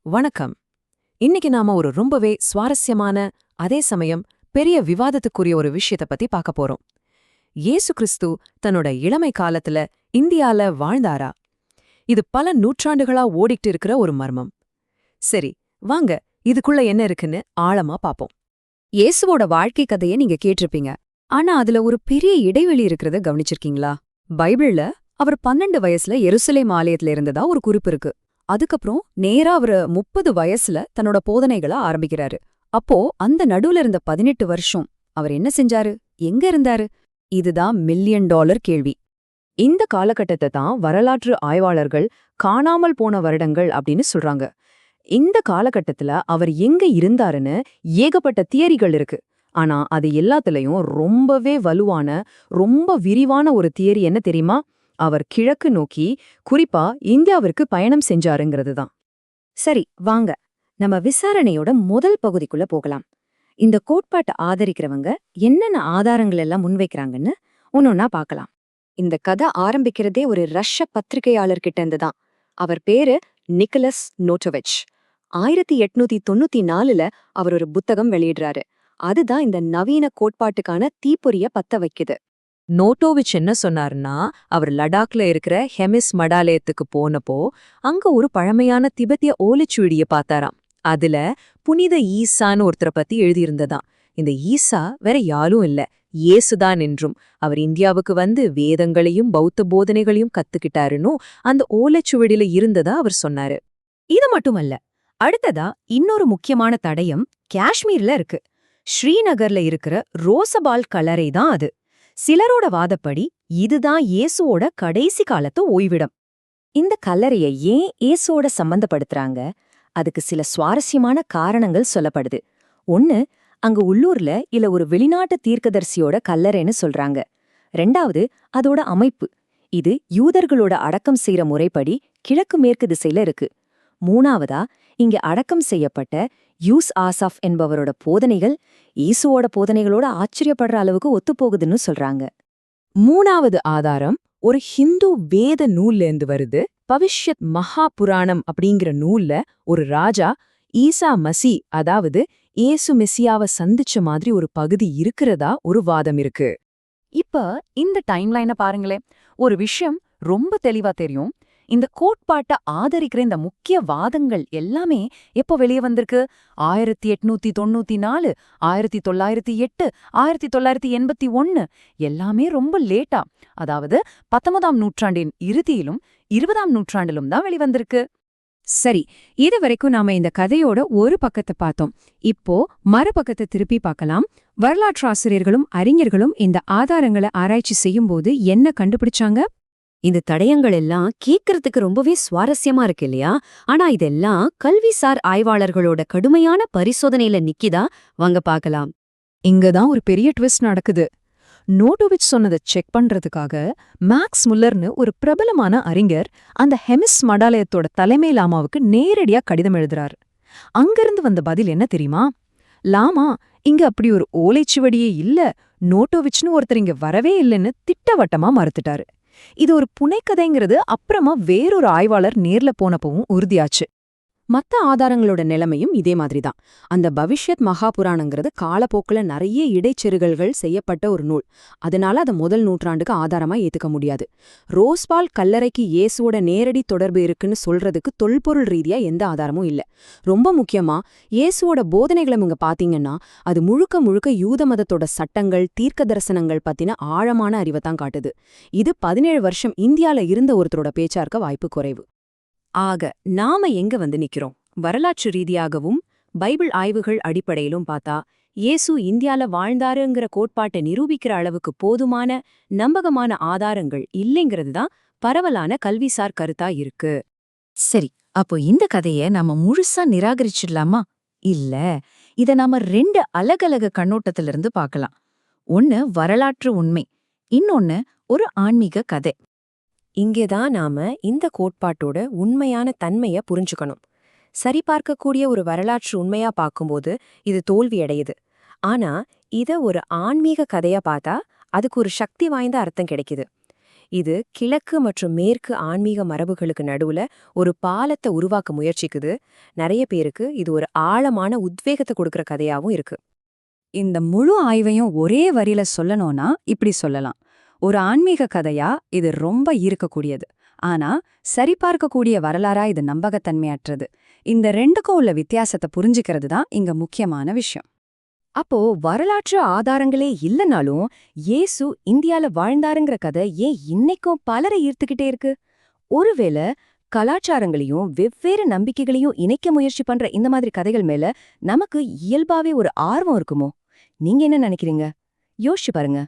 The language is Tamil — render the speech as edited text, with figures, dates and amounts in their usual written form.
வணக்கம். இன்னைக்கு நாம ஒரு ரொம்பவே சுவாரஸ்யமான, அதே சமயம் பெரிய விவாதத்துக்குரிய ஒரு விஷயத்த பத்தி பார்க்க போறோம். இயேசு கிறிஸ்து தன்னோட இளமை காலத்துல இந்தியால வாழ்ந்தாரா? இது பல நூற்றாண்டுகளா ஓடிட்டு இருக்கிற ஒரு மர்மம். சரி, வாங்க இதுக்குள்ள என்ன இருக்குன்னு ஆழமா பாப்போம். இயேசுவோட வாழ்க்கை கதையை நீங்க கேட்டிருப்பீங்க. ஆனா அதுல ஒரு பெரிய இடைவெளி இருக்கிறத கவனிச்சிருக்கீங்களா? பைபிள்ல அவர் 12 வயசுல எருசலேம் ஆலயத்துல இருந்ததா ஒரு குறிப்பு இருக்கு. அதுக்கப்புறம் நேரா அவரு 30 வயசுல தன்னோட போதனைகளை ஆரம்பிக்கிறாரு. அப்போ அந்த நடுவுல இருந்த 18 வருஷம் அவர் என்ன செஞ்சாரு? எங்க இருந்தாரு? இதுதான் மில்லியன் டாலர் கேள்வி. இந்த காலகட்டத்தை தான் வரலாற்று ஆய்வாளர்கள் காணாமல் போன வருடங்கள் அப்படின்னு சொல்றாங்க. இந்த காலகட்டத்துல அவர் எங்க இருந்தாருன்னு ஏகப்பட்ட தியரிகள் இருக்கு. ஆனா அது எல்லாத்துலயும் ரொம்பவே வலுவான, ரொம்ப விரிவான ஒரு தியரி என்ன தெரியுமா? அவர் கிழக்கு நோக்கி, குறிப்பா இந்தியாவிற்கு பயணம் செஞ்சாருங்கிறது தான். சரி, வாங்க நம்ம விசாரணையோட முதல் பகுதிக்குள்ள போகலாம். இந்த கோட்பாட்டை ஆதரிக்கிறவங்க என்னென்ன ஆதாரங்கள் எல்லாம் முன்வைக்கிறாங்கன்னு ஒன்னொன்னா பார்க்கலாம். இந்த கதை ஆரம்பிக்கிறதே ஒரு ரஷ்ய பத்திரிகையாளர்கிட்ட இருந்து தான். அவர் பேரு நிக்கலஸ் நோட்டோவிச். 1894ல அவர் ஒரு புத்தகம் வெளியிடுறாரு. அதுதான் இந்த நவீன கோட்பாட்டுக்கான தீப்பொறிய பத்த வைக்குது. நோட்டோவிச் என்ன சொன்னாருன்னா, அவர் லடாக்ல இருக்கிற ஹெமிஸ் மடாலயத்துக்கு போனப்போ அங்க ஒரு பழமையான திபெத்திய ஓலைச்சுவடிய பார்த்தாராம். அதுல புனித ஈசான்னு ஒருத்தரை பத்தி எழுதியிருந்ததாம். இந்த ஈசா வேற யாரும் இல்ல, இயேசுதான் என்றும் அவர் இந்தியாவுக்கு வந்து வேதங்களையும் பௌத்த போதனைகளையும் கத்துக்கிட்டாருன்னு அந்த ஓலைச்சுவடியில இருந்ததா அவர் சொன்னாரு. இது மட்டுமல்ல, அடுத்ததா இன்னொரு முக்கியமான தடயம் காஷ்மீர்ல இருக்கு. ஸ்ரீநகர்ல இருக்கிற ரோசபால் கல்லறை தான் அது. சிலரோட வாதப்படி இதுதான் இயேசுவோட கடைசி காலத்து ஓய்விடம். இந்த கல்லறையை ஏன் இயேசுவோட சம்பந்தப்படுத்துறாங்க? அதுக்கு சில சுவாரஸ்யமான காரணங்கள் சொல்லப்படுது. ஒன்னு, அங்க உள்ளூர்ல இல்ல ஒரு வெளிநாட்டு தீர்க்கதரிசியோட கல்லறைன்னு சொல்றாங்க. ரெண்டாவது, அதோட அமைப்பு. இது யூதர்களோட அடக்கம் செய்யற முறைப்படி கிழக்கு மேற்கு திசையில இருக்கு. மூணாவதா, இங்க அடக்கம் செய்யப்பட்ட யூஸ் ஆசாஃப் என்பவரோட போதனைகள் ஈசுவோட போதனைகளோட ஆச்சரியப்படுற அளவுக்கு ஒத்துப்போகுதுன்னு சொல்றாங்க. மூணாவது ஆதாரம் ஒரு ஹிந்து வேத நூல்லேந்து வருது. பவிஷ்யத் மகா புராணம் அப்படிங்கிற நூல்ல ஒரு ராஜா ஈசா மசி, அதாவது இயேசு மெசியாவை சந்திச்ச மாதிரி ஒரு பகுதி இருக்கிறதா ஒரு வாதம் இருக்கு. இப்ப இந்த டைம்லைனை பாருங்களேன். ஒரு விஷயம் ரொம்ப தெளிவா தெரியும். இந்த கோட்பாட்டை ஆதரிக்கிற இந்த முக்கிய வாதங்கள் எல்லாமே எப்போ வெளியே வந்திருக்கு? 1894, 1908, 1981, எல்லாமே ரொம்ப லேட்டா, அதாவது 19ஆம் நூற்றாண்டின் இறுதியிலும் 20ஆம் நூற்றாண்டிலும் தான் வெளிவந்திருக்கு. சரி, இது வரைக்கும் நாம இந்த கதையோட ஒரு பக்கத்தை பார்த்தோம். இப்போ மறுபக்கத்தை திருப்பி பார்க்கலாம். வரலாற்றாசிரியர்களும் அறிஞர்களும் இந்த ஆதாரங்களை ஆராய்ச்சி செய்யும்போது என்ன கண்டுபிடிச்சாங்க? இந்த தடயங்கள் எல்லாம் கேட்கறதுக்கு ரொம்பவே சுவாரஸ்யமா இருக்கு இல்லையா? ஆனா இதெல்லாம் கல்விசார் ஆய்வாளர்களோட கடுமையான பரிசோதனையில நிக்கிதா? வாங்க பார்க்கலாம். இங்கதான் ஒரு பெரிய ட்விஸ்ட் நடக்குது. நோட்டோவிச் சொன்னதை செக் பண்றதுக்காக மேக்ஸ் முல்லர்னு ஒரு பிரபலமான அறிஞர் அந்த ஹெமிஸ் மடாலயத்தோட தலைமை லாமாவுக்கு நேரடியா கடிதம் எழுதுறாரு. அங்கிருந்து வந்த பதில் என்ன தெரியுமா? லாமா, இங்க அப்படி ஒரு ஓலைச்சுவடியே இல்ல, நோட்டோவிச்னு ஒருத்தர் இங்க வரவே இல்லைன்னு திட்டவட்டமா மறுத்துட்டாரு. இது ஒரு புனைக்கதைங்கிறது அப்புறமா வேறொரு ஆய்வாளர் நேர்ல போனப்பவும் உறுதியாச்சு. மத்த ஆதாரங்களோட நிலைமையும் இதே மாதிரிதான். அந்த பவிஷ்யத் மகாபுராணங்கிறது காலப்போக்குல நிறைய இடைச்செருகல்கள் செய்யப்பட்ட ஒரு நூல். அதனால அதை முதல் நூற்றாண்டுக்கு ஆதாரமா ஏத்துக்க முடியாது. ரோஸ்பால் கல்லறைக்கு இயேசுவோட நேரடி தொடர்பு இருக்குன்னு சொல்றதுக்கு தொல்பொருள் ரீதியா எந்த ஆதாரமும் இல்ல. ரொம்ப முக்கியமா, இயேசுவோட போதனைகளை நீங்க பாத்தீங்கன்னா அது முழுக்க முழுக்க யூத மதத்தோட சட்டங்கள், தீர்க்க தரிசனங்கள் பத்தின ஆழமான அறிவை தான் காட்டுது. இது 17 வருஷம் இந்தியால இருந்த ஒருத்தரோட பேச்சா இருக்க வாய்ப்பு குறைவு. ஆக நாம எங்க வந்து நிக்கிறோம்? வரலாற்று ரீதியாகவும் பைபிள் ஆய்வுகள் அடிப்படையிலும் பார்த்தா இயேசு இந்தியால வாழ்ந்தாருங்கிற கோட்பாட்டை நிரூபிக்கிற அளவுக்கு போதுமான நம்பகமான ஆதாரங்கள் இல்லைங்கிறது தான் பரவலான கல்விசார் கருத்தா இருக்கு. சரி, அப்போ இந்த கதைய நாம முழுசா நிராகரிச்சிடலாமா? இல்ல, இத நாம 2 அலகலக கண்ணோட்டத்திலிருந்து பார்க்கலாம். ஒன்னு வரலாற்று உண்மை, இன்னொன்னு ஒரு ஆன்மீக கதை. இங்கேதான் நாம இந்த கோட்பாட்டோட உண்மையான தன்மைய புரிஞ்சுக்கணும். சரிபார்க்கக்கூடிய ஒரு வரலாற்று உண்மையா பார்க்கும்போது இது தோல்வியடையுது. ஆனா இத ஒரு ஆன்மீக கதையா பார்த்தா அதுக்கு ஒரு சக்தி வாய்ந்த அர்த்தம் கிடைக்குது. இது கிழக்கு மற்றும் மேற்கு ஆன்மீக மரபுகளுக்கு நடுவுல ஒரு பாலத்தை உருவாக்க முயற்சிக்குது. நிறைய பேருக்கு இது ஒரு ஆழமான உத்வேகத்தை கொடுக்கற கதையாவும் இருக்கு. இந்த முழு ஆய்வையும் ஒரே வரியில சொல்லணும்னா இப்படி சொல்லலாம். ஒரு ஆன்மீக கதையா இது ரொம்ப ஈர்க்கக்கூடியது. ஆனா சரிபார்க்கக்கூடிய வரலாறா இது நம்பகத்தன்மையற்றது. இந்த ரெண்டுக்கும் உள்ள வித்தியாசத்தை புரிஞ்சுக்கிறது தான் இங்க முக்கியமான விஷயம். அப்போ வரலாற்று ஆதாரங்களே இல்லனாலும் இயேசு இந்தியால வாழ்ந்தாருங்கிற கதை ஏன் இன்னைக்கும் பலரை ஈர்த்துக்கிட்டே இருக்கு? ஒருவேளை கலாச்சாரங்களையும் வெவ்வேறு நம்பிக்கைகளையும் இணைக்க முயற்சி பண்ற இந்த மாதிரி கதைகள் மேல நமக்கு இயல்பாவே ஒரு ஆர்வம் இருக்குமோ? நீங்க என்ன நினைக்கிறீங்க? யோசிச்சு பாருங்க.